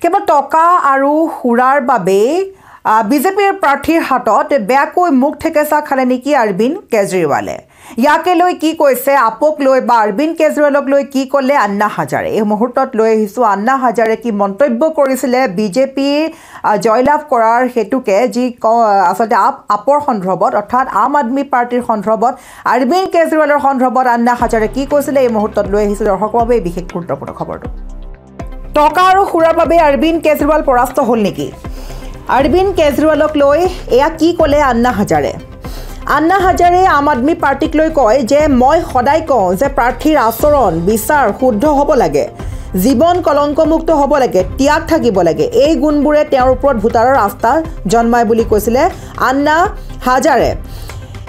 কেৱল টকা আৰু সুৰাৰ বাবে বিজেপিৰ প্ৰাৰ্থীৰ হাতত বেয়াকৈ মুখ ঠেকেচা খালে নেকি অৰবিন্দ কেজৰিৱালে ইয়াকে লৈ কি কৈছে আপক লৈ বা অৰবিন্দ কেজৰিৱালক লৈ কি ক'লে আন্না হাজাৰে এই মুহূৰ্তত লৈ আহিছোঁ আন্না হাজাৰে কি মন্তব্য কৰিছিলে বিজেপিৰ জয়লাভ কৰাৰ হেতুকে যি আচলতে আপৰ সন্দৰ্ভত অৰ্থাৎ আম আদমি পাৰ্টিৰ সন্দৰ্ভত অৰবিন্দ কেজৰিৱালৰ সন্দৰ্ভত আন্না হাজাৰে কি কৈছিলে এই মুহূৰ্তত লৈ আহিছোঁ দৰ্শকৰ বাবে এই বিশেষ গুৰুত্বপূৰ্ণ খবৰটো টকা আৰু সুৰাৰ বাবে অৰবিন্দ কেজৰিৱাল পৰাস্ত হ'ল নেকি অৰবিন্দ কেজৰিৱালক লৈ এয়া কি ক'লে আন্না হাজাৰে আম আদমি পাৰ্টিক লৈ কয় যে মই সদায় কওঁ যে প্ৰাৰ্থীৰ আচৰণ বিচাৰ শুদ্ধ হ'ব লাগে জীৱন কলংকমুক্ত হ'ব লাগে ত্যাগ থাকিব লাগে এই গুণবোৰে তেওঁৰ ওপৰত ভোটাৰৰ আস্থা জন্মায় বুলি কৈছিলে আন্না হাজাৰে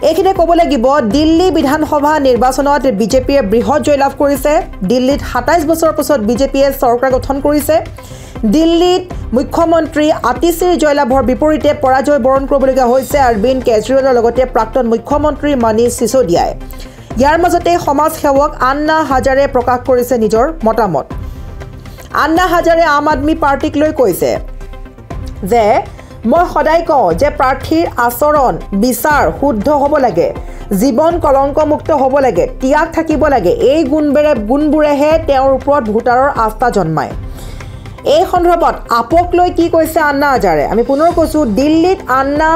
এইখিনি ক'ব লাগিব দিল্লী বিধানসভা নিৰ্বাচনত বিজেপিয়ে বৃহৎ জয়লাভ কৰিছে দিল্লীত ২৭ বছৰৰ পিছত বিজেপিয়ে চৰকাৰ গঠন কৰিছে দিল্লীত মুখ্যমন্ত্ৰী আতিশীৰ জয়লাভৰ বিপৰীতে পৰাজয় বৰণ কৰিবলগীয়া হৈছে অৰবিন্দ কেজৰিৱালৰ লগতে প্ৰাক্তন মুখ্যমন্ত্ৰী মনীষ সিসোদিয়াই ইয়াৰ মাজতে সমাজ সেৱক আন্না হাজাৰে প্ৰকাশ কৰিছে নিজৰ মতামত আন্না হাজাৰে আম আদমি পাৰ্টিক লৈ কৈছে যে মই সদায় কওঁ যে প্ৰাৰ্থীৰ আচৰণ বিচাৰ শুদ্ধ হ'ব লাগে জীৱন কলংকমুক্ত হ'ব লাগে ত্যাগ থাকিব লাগে এই গুণবোৰেহে তেওঁৰ ওপৰত ভোটাৰৰ আস্থা জন্মায় এই সন্দৰ্ভত আপক লৈ কি কৈছে আন্না হাজাৰে আমি পুনৰ কৈছোঁ দিল্লীত আন্না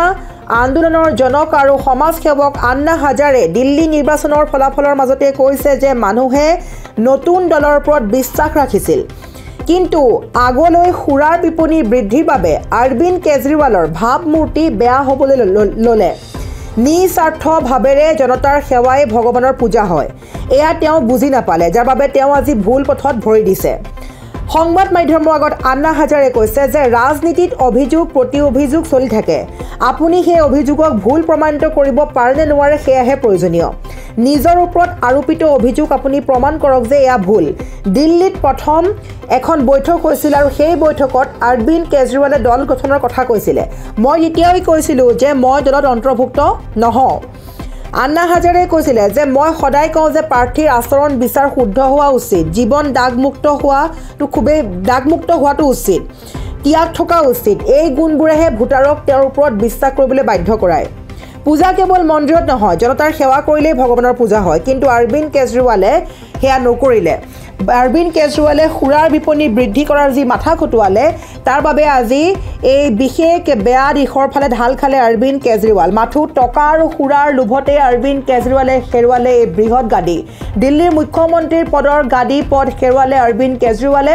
আন্দোলনৰ জনক আৰু সমাজ সেৱক আন্না হাজাৰে দিল্লী নিৰ্বাচনৰ ফলাফলৰ মাজতে কৈছে যে মানুহে নতুন দলৰ ওপৰত বিশ্বাস ৰাখিছিল কিন্তু আগলৈ সুৰাৰ বিপণী বৃদ্ধিৰ বাবে অৰবিন্দ কেজৰিৱালৰ ভাৱমূৰ্তি বেয়া হ'বলৈ ল'লে নিস্বাৰ্থ ভাৱেৰে জনতাৰ সেৱাই ভগৱানৰ পূজা হয় এয়া তেওঁ বুজি নাপালে যাৰ বাবে তেওঁ আজি ভুল পথত ভৰি দিছে সংবাদ মাধ্যমৰ আগত আন্না হাজাৰে কৈছে যে ৰাজনীতিত অভিযোগ প্ৰতি অভিযোগ চলি থাকে আপুনি সেই অভিযোগক ভুল প্ৰমাণিত কৰিব পাৰে নে নোৱাৰে সেয়াহে প্ৰয়োজনীয় নিজৰ ওপৰত আৰোপিত অভিযোগ আপুনি প্ৰমাণ কৰক যে এয়া ভুল দিল্লীত প্ৰথম এখন বৈঠক হৈছিল আৰু সেই বৈঠকত অৰবিন্দ কেজৰিৱালে দল গঠনৰ কথা কৈছিলে মই এতিয়াই কৈছিলোঁ যে মই দলত অন্তৰ্ভুক্ত নহওঁ আন্না হাজাৰে কৈছিলে যে মই সদায় কওঁ যে প্ৰাৰ্থীৰ আচৰণ বিচাৰ শুদ্ধ হোৱা উচিত জীৱন দাগমুক্ত হোৱাটো উচিত ত্যাগ থকা উচিত এই গুণবোৰেহে ভোটাৰক তেওঁৰ ওপৰত বিশ্বাস কৰিবলৈ বাধ্য কৰায় পূজা কেৱল মন্দিৰত নহয় জনতাৰ সেৱা কৰিলেই ভগৱানৰ পূজা হয় কিন্তু অৰবিন্দ কেজৰিৱালে সেয়া নকৰিলে অৰবিন্দ কেজৰিৱালে সুৰাৰ বিপণী বৃদ্ধি কৰাৰ যি মাথা খটুৱালে তাৰ বাবে আজি এই বিশেষ বেয়া দিশৰ ফালে ঢাল খালে অৰবিন্দ কেজৰিৱাল মাথো টকা আৰু সুৰাৰ লোভতে অৰবিন্দ কেজৰিৱালে হেৰুৱালে এই বৃহৎ গাদী দিল্লীৰ মুখ্যমন্ত্ৰীৰ পদৰ গাদী পদ হেৰুৱালে অৰবিন্দ কেজৰিৱালে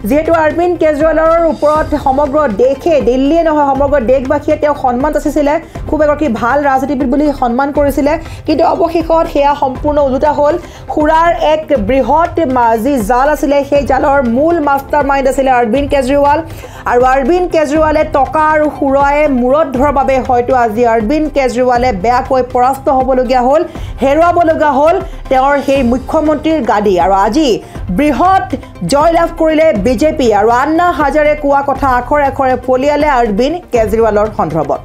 যিহেতু অৰবিন্দ কেজৰিৱালৰ ওপৰত সমগ্ৰ দেশে দিল্লীয়ে নহয় সমগ্ৰ দেশবাসীয়ে তেওঁক সন্মান যাচিছিলে খুব এগৰাকী ভাল ৰাজনীতিবিদ বুলি সন্মান কৰিছিলে কিন্তু অৱশেষত সেয়া সম্পূৰ্ণ ওলোটা হ'ল সুৰাৰ এক বৃহৎ যি জাল আছিলে সেই জালৰ মূল মাষ্টাৰ মাইণ্ড আছিলে অৰবিন্দ কেজৰিৱাল আৰু অৰবিন্দ কেজৰিৱালে টকা আৰু সুৰায়ে মূৰত ধৰাৰ বাবে হয়তো আজি অৰবিন্দ কেজৰিৱালে বেয়াকৈ পৰাস্ত হ'বলগীয়া হ'ল হেৰুৱাবলগীয়া হ'ল তেওঁৰ সেই মুখ্যমন্ত্ৰীৰ গাদী আৰু আজি বৃহৎ জয়লাভ কৰিলে বিজেপি আৰু আন্না হাজাৰে কোৱা কথা আখৰে আখৰে ফলিয়ালে অৰবিন্দ কেজৰিৱালৰ সন্দৰ্ভত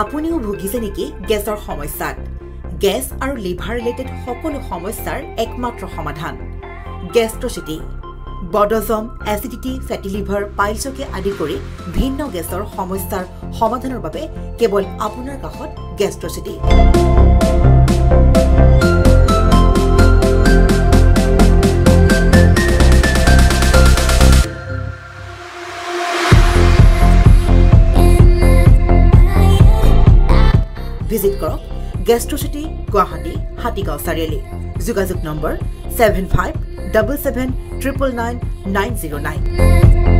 আপুনিও ভুগিছে নেকি গেছৰ সমস্যাত গেছ আৰু লিভাৰ ৰিলেটেড সকলো সমস্যাৰ একমাত্ৰ সমাধান গেষ্ট্ৰচিটি বডজম এচিডিটি ফেটি লিভাৰ পাইলছকে আদি কৰি ভিন্ন গেছৰ সমস্যাৰ সমাধানৰ বাবে কেৱল আপোনাৰ কাষত গেষ্ট্ৰচিটি ভিজিট কৰক গেষ্ট্ৰচিটি গুৱাহাটী হাতীগাঁও চাৰিআলি যোগাযোগ নম্বৰ 7577999909